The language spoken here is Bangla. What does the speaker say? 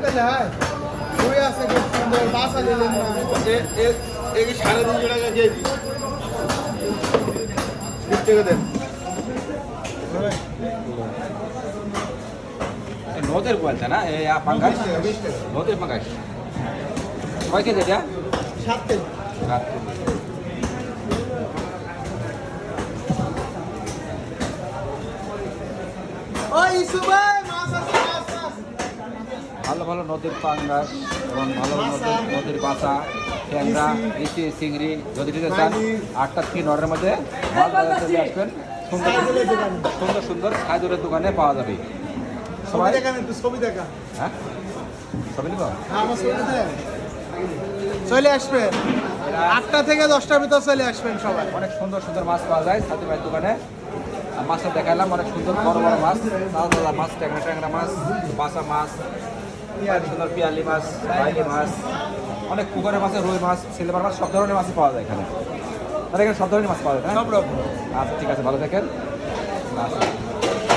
পেলে হয় রুই আছে খুব সুন্দর বাসা দিলেন না এই 350 টাকা কেজি 20 টাকা দেন নদের বলছে না এই পাঙ্গাস নদের পাঙ্গাস কয় কেজি এটা 7 কেজি ওই ইসু ভাই মাছ আছে মাছ আছে ভালো ভালো নদীর পাঙ্গাস এবং ভালো ভালো নদীর বাসা ট্যাংরা ইসি চিংড়ি যদি নিতে চান 8টা থেকে 9টার মধ্যে মাছ বাজার চলে আসবেন সুন্দর সুন্দর সুন্দর খাইদুরের দোকানে পাওয়া যাবে সবাই দেখেন একটু ছবি দেখা হ্যাঁ সবাই নিব আমার ছবি দেন চলে আসবেন 8টা থেকে 10টার ভিতর চলে আসবেন সবাই অনেক সুন্দর সুন্দর মাছ পাওয়া যায় সাথী ভাইয়ের দোকানে আর মাছটা দেখালাম অনেক সুন্দর বড় বড় মাছ তাজা তাজা মাছ ট্যাংরা ট্যাংরা মাছ বাসা মাছ সুন্দর পিয়ালি মাছ বাইলি মাছ অনেক পুকুরের মাছে রুই মাছ সিলভার মাছ সব ধরনের মাছই পাওয়া যায় এখানে আর এখানে সব ধরনের মাছ পাওয়া যায় সব রকম আচ্ছা ঠিক আছে ভালো থাকেন আচ্ছা